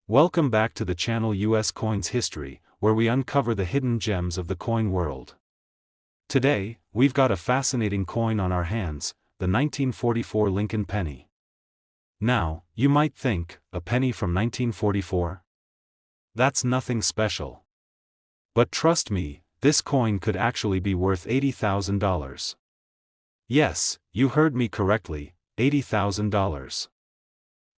Welcome back to the channel US Coins History, where we uncover the hidden gems of the coin world. Today, we've got a fascinating coin on our hands, the 1944 Lincoln penny. Now, you might think, a penny from 1944? That's nothing special. But trust me, this coin could actually be worth $80,000. Yes, you heard me correctly, $80,000.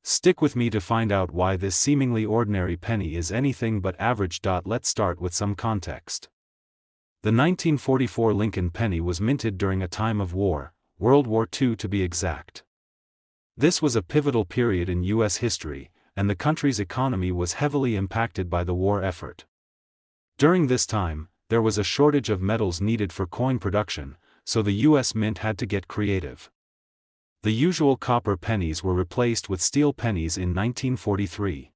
Stick with me to find out why this seemingly ordinary penny is anything but average. Let's start with some context. The 1944 Lincoln penny was minted during a time of war, World War II to be exact. This was a pivotal period in U.S. history, and the country's economy was heavily impacted by the war effort. During this time, there was a shortage of metals needed for coin production, so the U.S. Mint had to get creative. The usual copper pennies were replaced with steel pennies in 1943.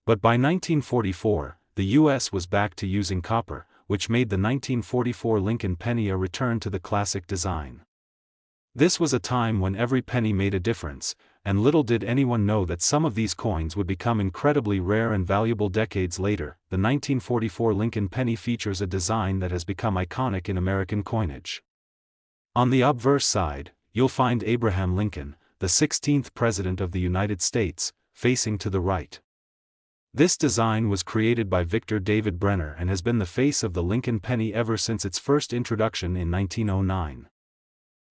But by 1944, the U.S. was back to using copper, which made the 1944 Lincoln penny a return to the classic design. This was a time when every penny made a difference, and little did anyone know that some of these coins would become incredibly rare and valuable decades later. The 1944 Lincoln penny features a design that has become iconic in American coinage. On the obverse side, you'll find Abraham Lincoln, the 16th President of the United States, facing to the right. This design was created by Victor David Brenner and has been the face of the Lincoln penny ever since its first introduction in 1909.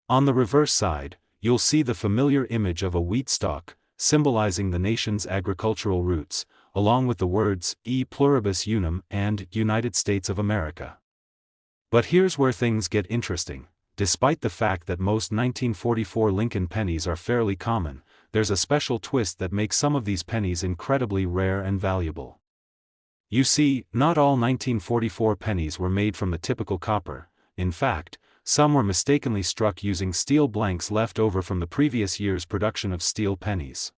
On the reverse side, you'll see the familiar image of a wheat stalk, symbolizing the nation's agricultural roots, along with the words E pluribus unum and United States of America. But here's where things get interesting. Despite the fact that most 1944 Lincoln pennies are fairly common, there's a special twist that makes some of these pennies incredibly rare and valuable. You see, not all 1944 pennies were made from the typical copper. In fact, some were mistakenly struck using steel blanks left over from the previous year's production of steel pennies.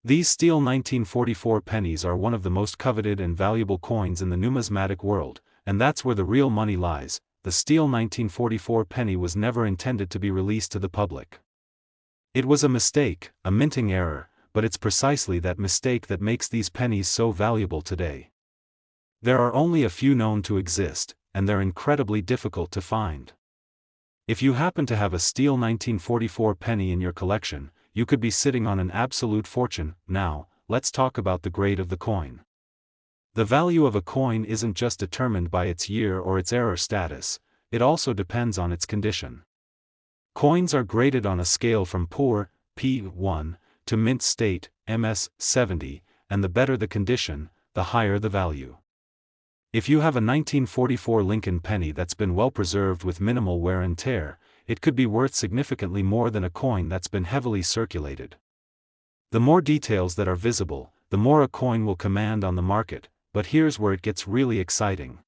These steel 1944 pennies are one of the most coveted and valuable coins in the numismatic world, and that's where the real money lies. The steel 1944 penny was never intended to be released to the public. It was a mistake, a minting error, but it's precisely that mistake that makes these pennies so valuable today. There are only a few known to exist, and they're incredibly difficult to find. If you happen to have a steel 1944 penny in your collection, you could be sitting on an absolute fortune. Now, let's talk about the grade of the coin. The value of a coin isn't just determined by its year or its error status, it also depends on its condition. Coins are graded on a scale from poor, P1, to mint state, MS, 70, and the better the condition, the higher the value. If you have a 1944 Lincoln penny that's been well preserved with minimal wear and tear, it could be worth significantly more than a coin that's been heavily circulated. The more details that are visible, the more a coin will command on the market. But here's where it gets really exciting.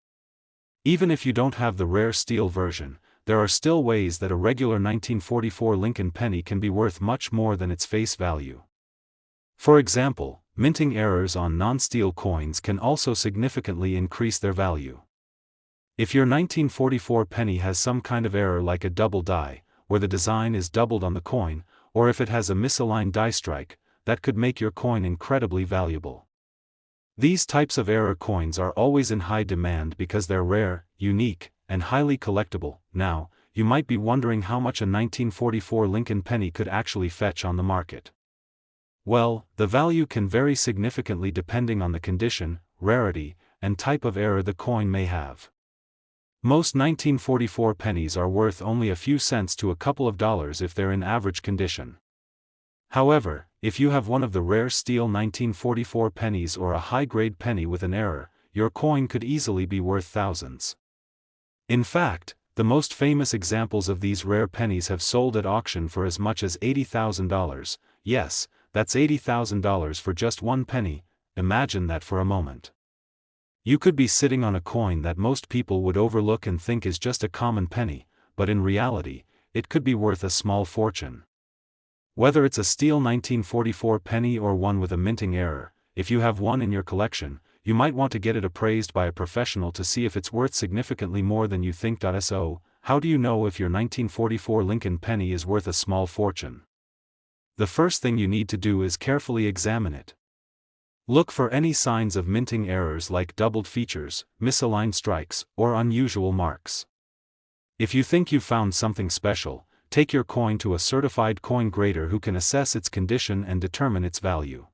Even if you don't have the rare steel version, there are still ways that a regular 1944 Lincoln penny can be worth much more than its face value. For example, minting errors on non-steel coins can also significantly increase their value. If your 1944 penny has some kind of error like a double die, where the design is doubled on the coin, or if it has a misaligned die strike, that could make your coin incredibly valuable. These types of error coins are always in high demand because they're rare, unique, and highly collectible. Now, you might be wondering how much a 1944 Lincoln penny could actually fetch on the market. Well, the value can vary significantly depending on the condition, rarity, and type of error the coin may have. Most 1944 pennies are worth only a few cents to a couple of dollars if they're in average condition. However, if you have one of the rare steel 1944 pennies or a high-grade penny with an error, your coin could easily be worth thousands. In fact, the most famous examples of these rare pennies have sold at auction for as much as $80,000. Yes, that's $80,000 for just one penny. Imagine that for a moment. You could be sitting on a coin that most people would overlook and think is just a common penny, but in reality, it could be worth a small fortune. Whether it's a steel 1944 penny or one with a minting error, if you have one in your collection, you might want to get it appraised by a professional to see if it's worth significantly more than you think. So, how do you know if your 1944 Lincoln penny is worth a small fortune? The first thing you need to do is carefully examine it. Look for any signs of minting errors like doubled features, misaligned strikes, or unusual marks. If you think you've found something special, take your coin to a certified coin grader who can assess its condition and determine its value.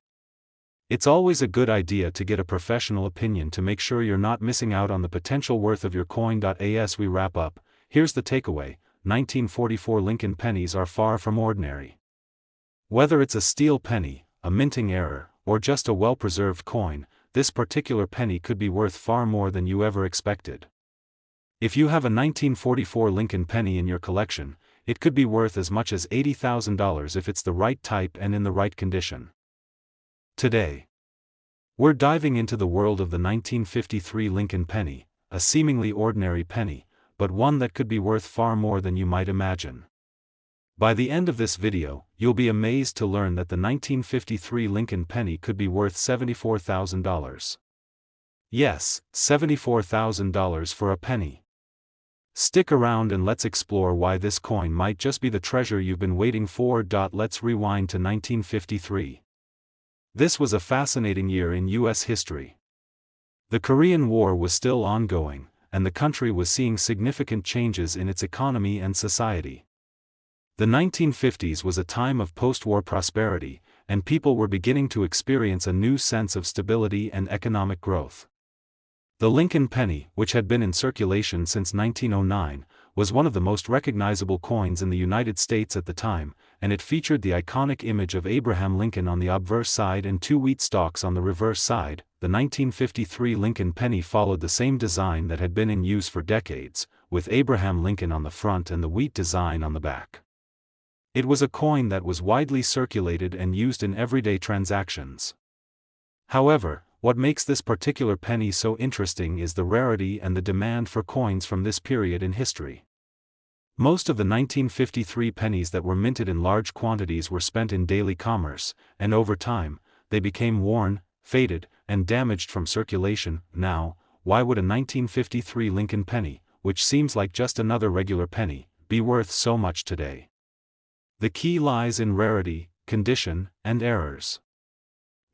It's always a good idea to get a professional opinion to make sure you're not missing out on the potential worth of your coin. As we wrap up, here's the takeaway: 1944 Lincoln pennies are far from ordinary. Whether it's a steel penny, a minting error, or just a well-preserved coin, this particular penny could be worth far more than you ever expected. If you have a 1944 Lincoln penny in your collection, it could be worth as much as $80,000 if it's the right type and in the right condition. Today, we're diving into the world of the 1953 Lincoln penny, a seemingly ordinary penny, but one that could be worth far more than you might imagine. By the end of this video, you'll be amazed to learn that the 1953 Lincoln penny could be worth $74,000. Yes, $74,000 for a penny. Stick around and let's explore why this coin might just be the treasure you've been waiting for. Let's rewind to 1953. This was a fascinating year in U.S. history. The Korean War was still ongoing, and the country was seeing significant changes in its economy and society. The 1950s was a time of post-war prosperity, and people were beginning to experience a new sense of stability and economic growth. The Lincoln penny, which had been in circulation since 1909, was one of the most recognizable coins in the United States at the time, and it featured the iconic image of Abraham Lincoln on the obverse side and two wheat stalks on the reverse side. The 1953 Lincoln penny followed the same design that had been in use for decades, with Abraham Lincoln on the front and the wheat design on the back. It was a coin that was widely circulated and used in everyday transactions. However, what makes this particular penny so interesting is the rarity and the demand for coins from this period in history. Most of the 1953 pennies that were minted in large quantities were spent in daily commerce, and over time, they became worn, faded, and damaged from circulation. Now, why would a 1953 Lincoln penny, which seems like just another regular penny, be worth so much today? The key lies in rarity, condition, and errors.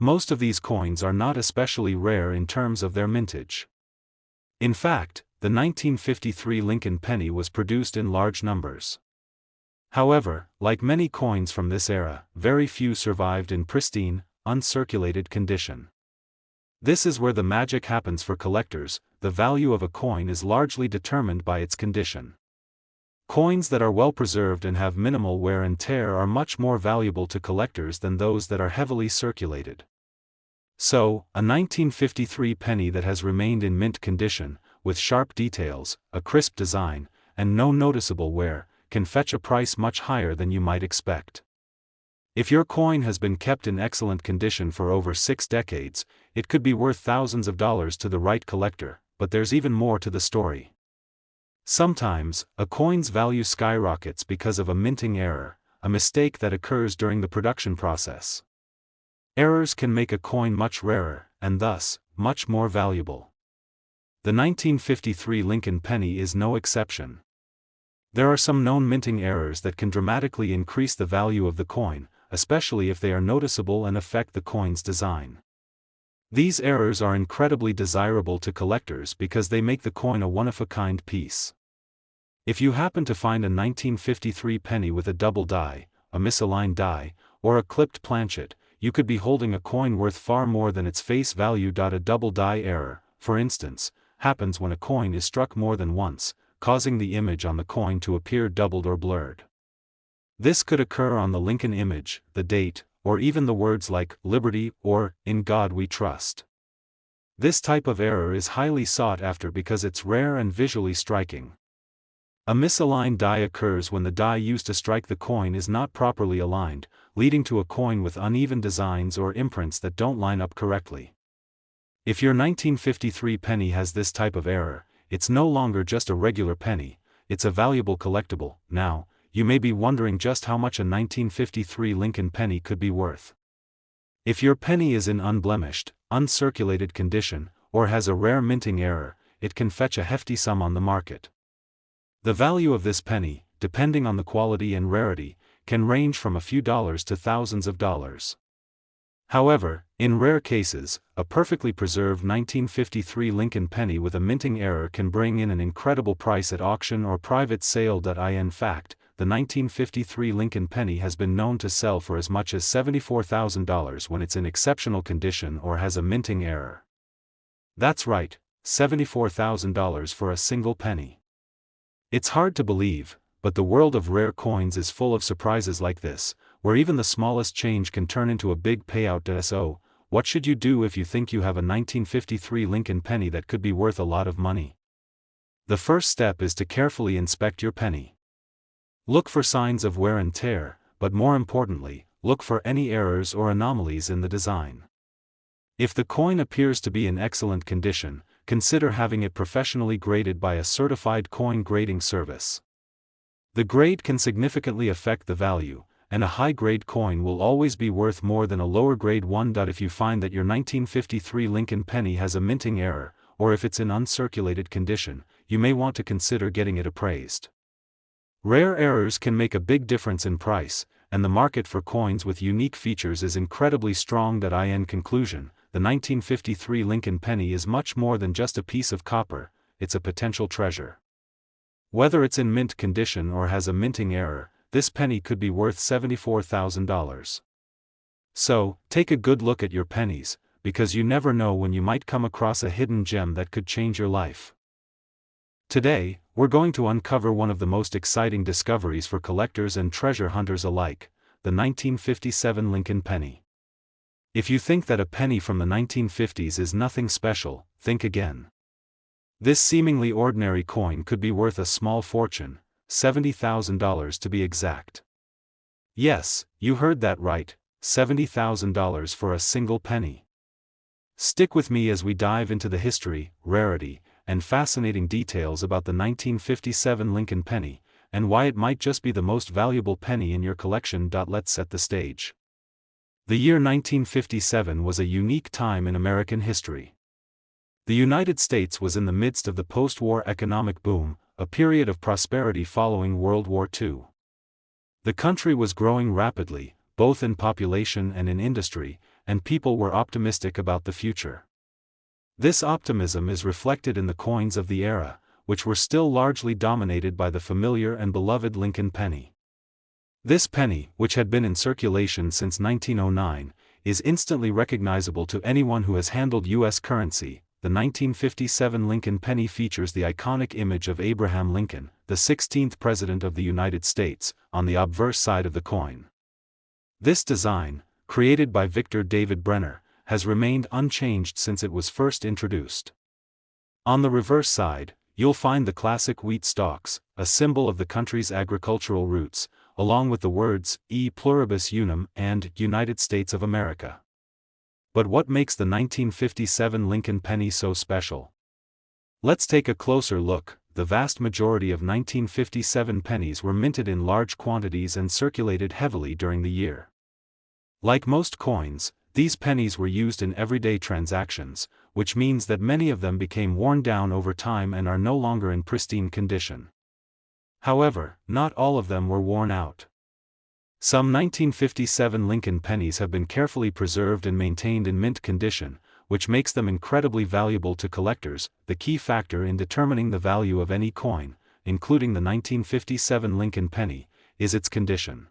Most of these coins are not especially rare in terms of their mintage. In fact, the 1953 Lincoln penny was produced in large numbers. However, like many coins from this era, very few survived in pristine, uncirculated condition. This is where the magic happens for collectors. The value of a coin is largely determined by its condition. Coins that are well preserved and have minimal wear and tear are much more valuable to collectors than those that are heavily circulated. So, a 1953 penny that has remained in mint condition, with sharp details, a crisp design, and no noticeable wear, can fetch a price much higher than you might expect. If your coin has been kept in excellent condition for over 6 decades, it could be worth thousands of dollars to the right collector, but there's even more to the story. Sometimes, a coin's value skyrockets because of a minting error, a mistake that occurs during the production process. Errors can make a coin much rarer, and thus, much more valuable. The 1953 Lincoln penny is no exception. There are some known minting errors that can dramatically increase the value of the coin, especially if they are noticeable and affect the coin's design. These errors are incredibly desirable to collectors because they make the coin a one-of-a-kind piece. If you happen to find a 1953 penny with a double die, a misaligned die, or a clipped planchet, you could be holding a coin worth far more than its face value. A double die error, for instance, happens when a coin is struck more than once, causing the image on the coin to appear doubled or blurred. This could occur on the Lincoln image, the date, or even the words like "Liberty" or "In God We Trust." This type of error is highly sought after because it's rare and visually striking. A misaligned die occurs when the die used to strike the coin is not properly aligned, leading to a coin with uneven designs or imprints that don't line up correctly. If your 1953 penny has this type of error, it's no longer just a regular penny, it's a valuable collectible. Now, you may be wondering just how much a 1953 Lincoln penny could be worth. If your penny is in unblemished, uncirculated condition, or has a rare minting error, it can fetch a hefty sum on the market. The value of this penny, depending on the quality and rarity, can range from a few dollars to thousands of dollars. However, In rare cases, a perfectly preserved 1953 Lincoln penny with a minting error can bring in an incredible price at auction or private sale. In fact, the 1953 Lincoln penny has been known to sell for as much as $74,000 when it's in exceptional condition or has a minting error. That's right, $74,000 for a single penny. It's hard to believe, but the world of rare coins is full of surprises like this, where even the smallest change can turn into a big payout. So, what should you do if you think you have a 1953 Lincoln penny that could be worth a lot of money? The first step is to carefully inspect your penny. Look for signs of wear and tear, but more importantly, look for any errors or anomalies in the design. If the coin appears to be in excellent condition, consider having it professionally graded by a certified coin grading service. The grade can significantly affect the value, and a high-grade coin will always be worth more than a lower-grade one. If you find that your 1953 Lincoln penny has a minting error, or if it's in uncirculated condition, you may want to consider getting it appraised. Rare errors can make a big difference in price, and the market for coins with unique features is incredibly strong. In conclusion, the 1953 Lincoln penny is much more than just a piece of copper, it's a potential treasure. Whether it's in mint condition or has a minting error, this penny could be worth $74,000. So, take a good look at your pennies, because you never know when you might come across a hidden gem that could change your life. Today, we're going to uncover one of the most exciting discoveries for collectors and treasure hunters alike, the 1957 Lincoln penny. If you think that a penny from the 1950s is nothing special, think again. This seemingly ordinary coin could be worth a small fortune, $70,000 to be exact. Yes, you heard that right, $70,000 for a single penny. Stick with me as we dive into the history, rarity, and fascinating details about the 1957 Lincoln penny, and why it might just be the most valuable penny in your collection. Let's set the stage. The year 1957 was a unique time in American history. The United States was in the midst of the post-war economic boom, a period of prosperity following World War II. The country was growing rapidly, both in population and in industry, and people were optimistic about the future. This optimism is reflected in the coins of the era, which were still largely dominated by the familiar and beloved Lincoln penny. This penny, which had been in circulation since 1909, is instantly recognizable to anyone who has handled U.S. currency. The 1957 Lincoln penny features the iconic image of Abraham Lincoln, the 16th President of the United States, on the obverse side of the coin. This design, created by Victor David Brenner, has remained unchanged since it was first introduced. On the reverse side, you'll find the classic wheat stalks, a symbol of the country's agricultural roots, along with the words E pluribus unum and United States of America. But what makes the 1957 Lincoln penny so special? Let's take a closer look. The vast majority of 1957 pennies were minted in large quantities and circulated heavily during the year. Like most coins, these pennies were used in everyday transactions, which means that many of them became worn down over time and are no longer in pristine condition. However, not all of them were worn out. Some 1957 Lincoln pennies have been carefully preserved and maintained in mint condition, which makes them incredibly valuable to collectors. The key factor in determining the value of any coin, including the 1957 Lincoln penny, is its condition.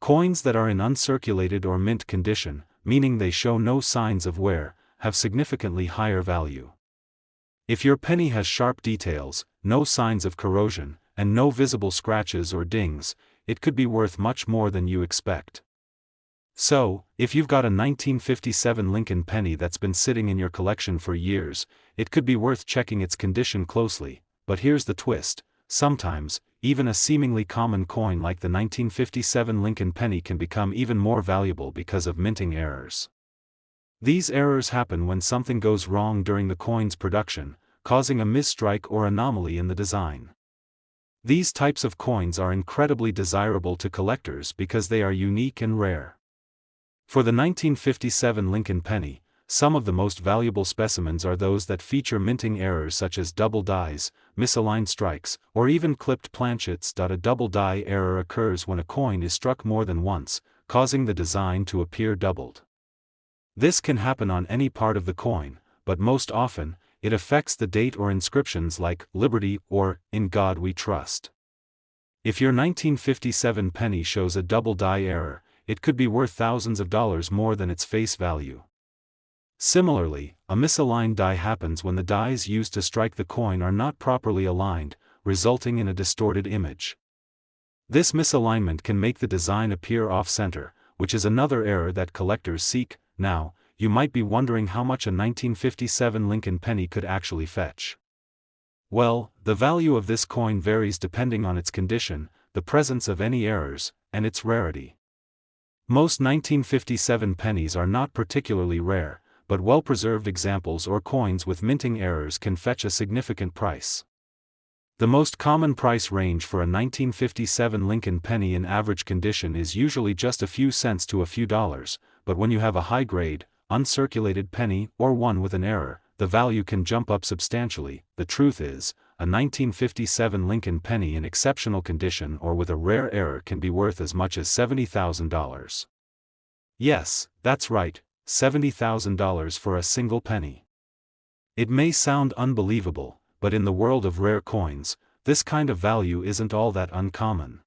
Coins that are in uncirculated or mint condition, meaning they show no signs of wear, have significantly higher value. If your penny has sharp details, no signs of corrosion, and no visible scratches or dings, it could be worth much more than you expect. So, if you've got a 1957 Lincoln penny that's been sitting in your collection for years, it could be worth checking its condition closely. But here's the twist: sometimes, even a seemingly common coin like the 1957 Lincoln penny can become even more valuable because of minting errors. These errors happen when something goes wrong during the coin's production, causing a misstrike or anomaly in the design. These types of coins are incredibly desirable to collectors because they are unique and rare. For the 1957 Lincoln penny, some of the most valuable specimens are those that feature minting errors such as double dies, misaligned strikes, or even clipped planchets. A double die error occurs when a coin is struck more than once, causing the design to appear doubled. This can happen on any part of the coin, but most often, it affects the date or inscriptions like "Liberty" or "In God We Trust." If your 1957 penny shows a double die error, it could be worth thousands of dollars more than its face value. Similarly, a misaligned die happens when the dies used to strike the coin are not properly aligned, resulting in a distorted image. This misalignment can make the design appear off-center, which is another error that collectors seek. Now, you might be wondering how much a 1957 Lincoln penny could actually fetch. Well, the value of this coin varies depending on its condition, the presence of any errors, and its rarity. Most 1957 pennies are not particularly rare, but well-preserved examples or coins with minting errors can fetch a significant price. The most common price range for a 1957 Lincoln penny in average condition is usually just a few cents to a few dollars, but when you have a high-grade, uncirculated penny or one with an error, the value can jump up substantially. The truth is, a 1957 Lincoln penny in exceptional condition or with a rare error can be worth as much as $70,000. Yes, that's right, $70,000 for a single penny. It may sound unbelievable, but in the world of rare coins, this kind of value isn't all that uncommon.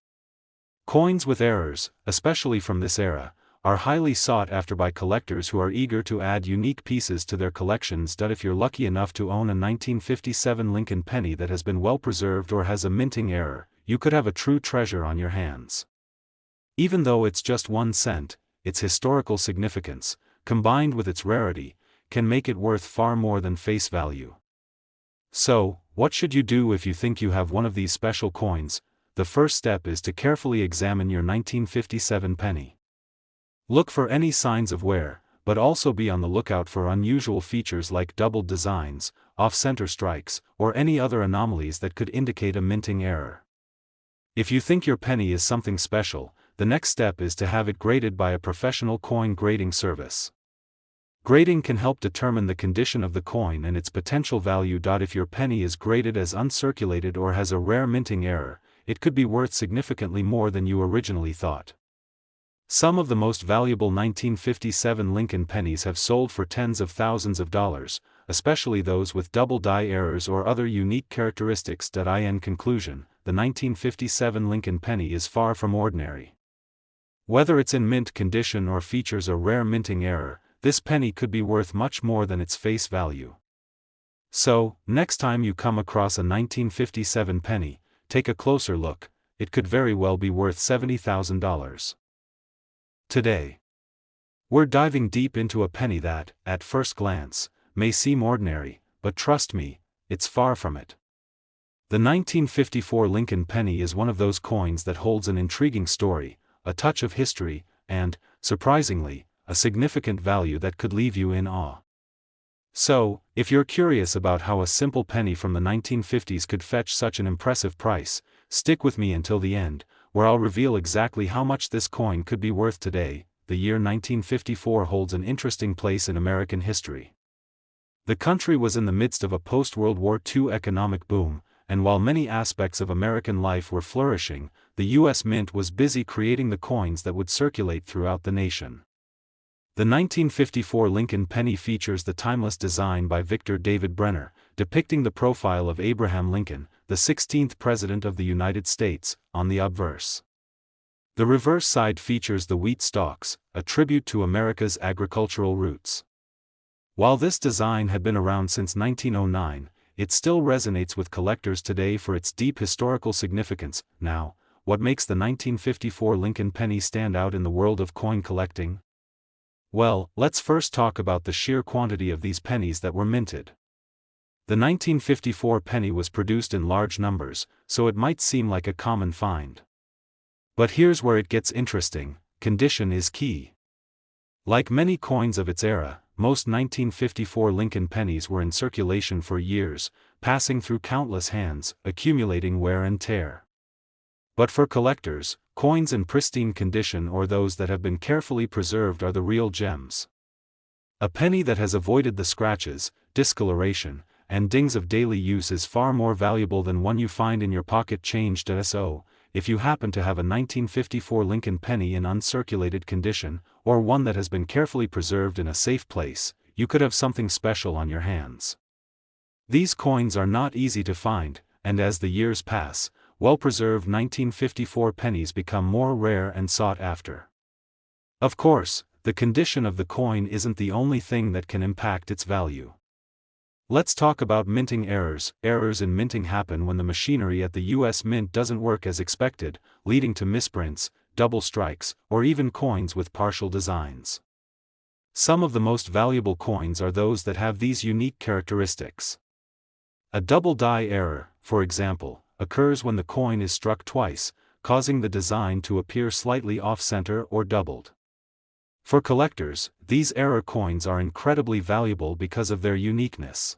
Coins with errors, especially from this era, are highly sought after by collectors who are eager to add unique pieces to their collections. If you're lucky enough to own a 1957 Lincoln penny that has been well preserved or has a minting error, you could have a true treasure on your hands. Even though it's just 1 cent, its historical significance, combined with its rarity, can make it worth far more than face value. So, what should you do if you think you have one of these special coins? The first step is to carefully examine your 1957 penny. Look for any signs of wear, but also be on the lookout for unusual features like doubled designs, off-center strikes, or any other anomalies that could indicate a minting error. If you think your penny is something special, the next step is to have it graded by a professional coin grading service. Grading can help determine the condition of the coin and its potential value. If your penny is graded as uncirculated or has a rare minting error, it could be worth significantly more than you originally thought. Some of the most valuable 1957 Lincoln pennies have sold for tens of thousands of dollars, especially those with double die errors or other unique characteristics. In conclusion, the 1957 Lincoln penny is far from ordinary. Whether it's in mint condition or features a rare minting error, this penny could be worth much more than its face value. So, next time you come across a 1957 penny, take a closer look. It could very well be worth $70,000. Today, we're diving deep into a penny that, at first glance, may seem ordinary, but trust me, it's far from it. The 1954 Lincoln penny is one of those coins that holds an intriguing story, a touch of history, and, surprisingly, a significant value that could leave you in awe. So, if you're curious about how a simple penny from the 1950s could fetch such an impressive price, stick with me until the end, where I'll reveal exactly how much this coin could be worth today. The year 1954 holds an interesting place in American history. The country was in the midst of a post-World War II economic boom, and while many aspects of American life were flourishing, the U.S. Mint was busy creating the coins that would circulate throughout the nation. The 1954 Lincoln penny features the timeless design by Victor David Brenner, depicting the profile of Abraham Lincoln, the 16th President of the United States, on the obverse. The reverse side features the wheat stalks, a tribute to America's agricultural roots. While this design had been around since 1909, it still resonates with collectors today for its deep historical significance. Now, what makes the 1954 Lincoln penny stand out in the world of coin collecting? Well, let's first talk about the sheer quantity of these pennies that were minted. The 1954 penny was produced in large numbers, so it might seem like a common find. But here's where it gets interesting: condition is key. Like many coins of its era, most 1954 Lincoln pennies were in circulation for years, passing through countless hands, accumulating wear and tear. But for collectors, coins in pristine condition or those that have been carefully preserved are the real gems. A penny that has avoided the scratches, discoloration, and dings of daily use is far more valuable than one you find in your pocket change. So, if you happen to have a 1954 Lincoln penny in uncirculated condition, or one that has been carefully preserved in a safe place, you could have something special on your hands. These coins are not easy to find, and as the years pass, well-preserved 1954 pennies become more rare and sought after. Of course, the condition of the coin isn't the only thing that can impact its value. Let's talk about minting errors. Errors in minting happen when the machinery at the U.S. Mint doesn't work as expected, leading to misprints, double strikes, or even coins with partial designs. Some of the most valuable coins are those that have these unique characteristics. A double die error, for example, occurs when the coin is struck twice, causing the design to appear slightly off-center or doubled. For collectors, these error coins are incredibly valuable because of their uniqueness.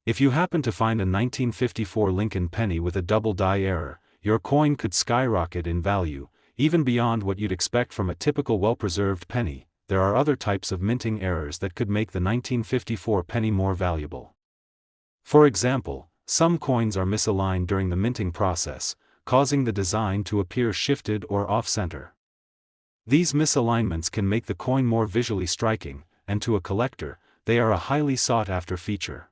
If you happen to find a 1954 Lincoln penny with a double die error, your coin could skyrocket in value, even beyond what you'd expect from a typical well-preserved penny. There are other types of minting errors that could make the 1954 penny more valuable. For example, some coins are misaligned during the minting process, causing the design to appear shifted or off-center. These misalignments can make the coin more visually striking, and to a collector, they are a highly sought-after feature.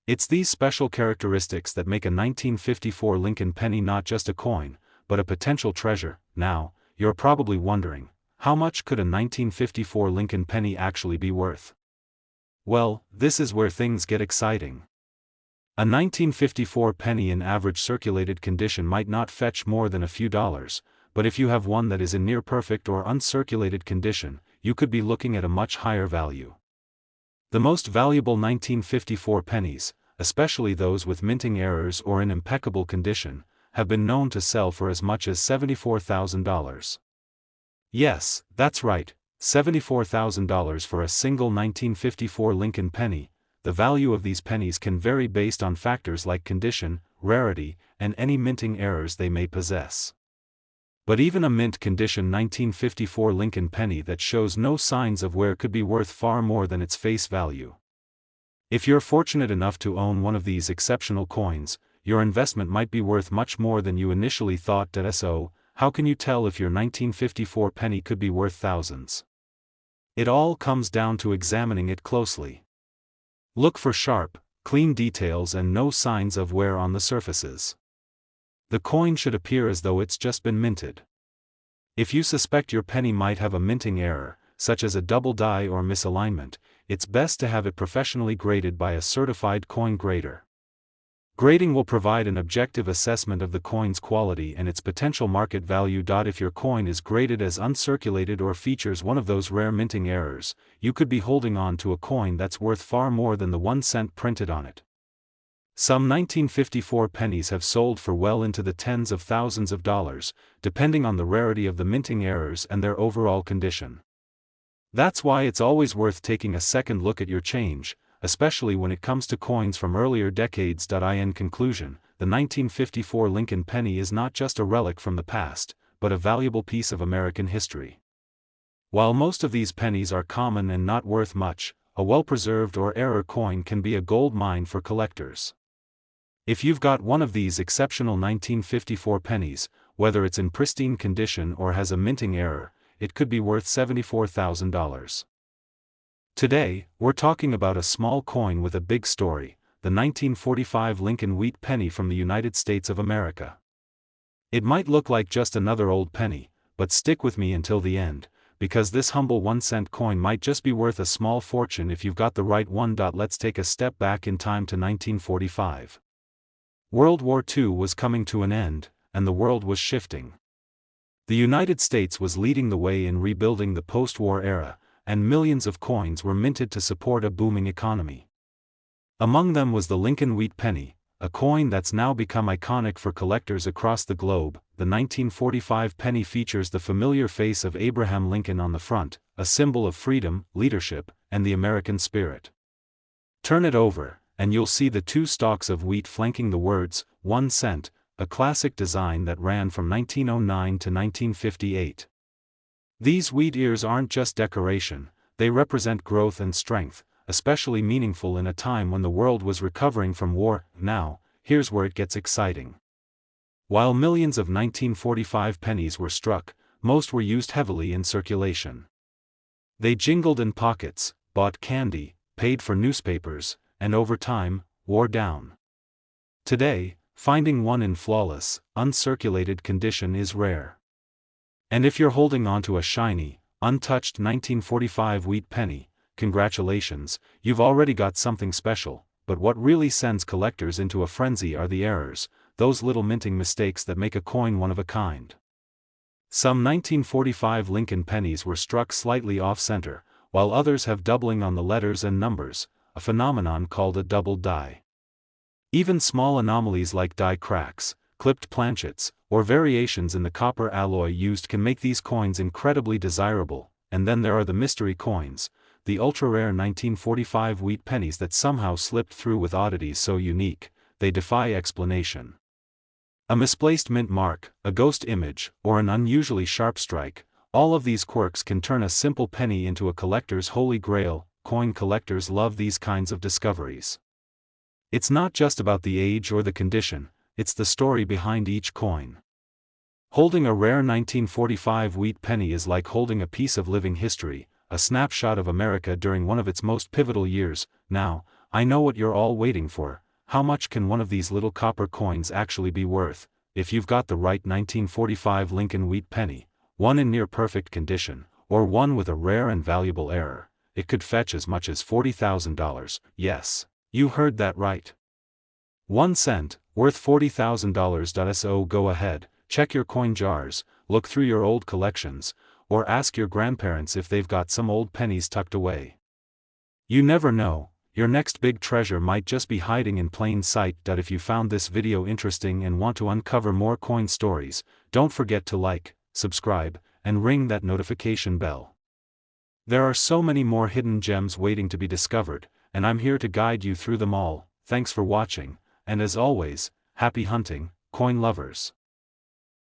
It's these special characteristics that make a 1954 Lincoln penny not just a coin, but a potential treasure. Now, you're probably wondering, how much could a 1954 Lincoln penny actually be worth? Well, this is where things get exciting. A 1954 penny in average circulated condition might not fetch more than a few dollars, but if you have one that is in near perfect or uncirculated condition, you could be looking at a much higher value. The most valuable 1954 pennies, especially those with minting errors or in impeccable condition, have been known to sell for as much as $74,000. Yes, that's right, $74,000 for a single 1954 Lincoln penny. The value of these pennies can vary based on factors like condition, rarity, and any minting errors they may possess. But even a mint condition 1954 Lincoln penny that shows no signs of wear could be worth far more than its face value. If you're fortunate enough to own one of these exceptional coins, your investment might be worth much more than you initially thought. So, how can you tell if your 1954 penny could be worth thousands? It all comes down to examining it closely. Look for sharp, clean details and no signs of wear on the surfaces. The coin should appear as though it's just been minted. If you suspect your penny might have a minting error, such as a double die or misalignment, it's best to have it professionally graded by a certified coin grader. Grading will provide an objective assessment of the coin's quality and its potential market value. If your coin is graded as uncirculated or features one of those rare minting errors, you could be holding on to a coin that's worth far more than the 1 cent printed on it. Some 1954 pennies have sold for well into the tens of thousands of dollars, depending on the rarity of the minting errors and their overall condition. That's why it's always worth taking a second look at your change, especially when it comes to coins from earlier decades. In conclusion, the 1954 Lincoln penny is not just a relic from the past, but a valuable piece of American history. While most of these pennies are common and not worth much, a well-preserved or error coin can be a gold mine for collectors. If you've got one of these exceptional 1954 pennies, whether it's in pristine condition or has a minting error, it could be worth $74,000. Today, we're talking about a small coin with a big story, the 1945 Lincoln Wheat Penny from the United States of America. It might look like just another old penny, but stick with me until the end, because this humble 1-cent coin might just be worth a small fortune if you've got the right one. Let's take a step back in time to 1945. World War II was coming to an end, and the world was shifting. The United States was leading the way in rebuilding the post-war era, and millions of coins were minted to support a booming economy. Among them was the Lincoln Wheat Penny, a coin that's now become iconic for collectors across the globe. The 1945 penny features the familiar face of Abraham Lincoln on the front, a symbol of freedom, leadership, and the American spirit. Turn it over, and you'll see the 2 stalks of wheat flanking the words, 1 cent, a classic design that ran from 1909 to 1958. These wheat ears aren't just decoration, they represent growth and strength, especially meaningful in a time when the world was recovering from war. Now, here's where it gets exciting. While millions of 1945 pennies were struck, most were used heavily in circulation. They jingled in pockets, bought candy, paid for newspapers, and over time, wore down. Today, finding one in flawless, uncirculated condition is rare. And if you're holding onto a shiny, untouched 1945 wheat penny, congratulations, you've already got something special. But what really sends collectors into a frenzy are the errors, those little minting mistakes that make a coin one of a kind. Some 1945 Lincoln pennies were struck slightly off-center, while others have doubling on the letters and numbers, a phenomenon called a double die. Even small anomalies like die cracks, clipped planchets, or variations in the copper alloy used can make these coins incredibly desirable. And then there are the mystery coins, the ultra-rare 1945 wheat pennies that somehow slipped through with oddities so unique, they defy explanation. A misplaced mint mark, a ghost image, or an unusually sharp strike, all of these quirks can turn a simple penny into a collector's holy grail. Coin collectors love these kinds of discoveries. It's not just about the age or the condition, it's the story behind each coin. Holding a rare 1945 wheat penny is like holding a piece of living history, a snapshot of America during one of its most pivotal years. Now, I know what you're all waiting for. How much can one of these little copper coins actually be worth? If you've got the right 1945 Lincoln wheat penny, one in near-perfect condition, or one with a rare and valuable error, it could fetch as much as $40,000. Yes, you heard that right. 1 cent, worth $40,000. So go ahead, check your coin jars, look through your old collections, or ask your grandparents if they've got some old pennies tucked away. You never know, your next big treasure might just be hiding in plain sight. If you found this video interesting and want to uncover more coin stories, don't forget to like, subscribe, and ring that notification bell. There are so many more hidden gems waiting to be discovered, and I'm here to guide you through them all. Thanks for watching, and as always, happy hunting, coin lovers.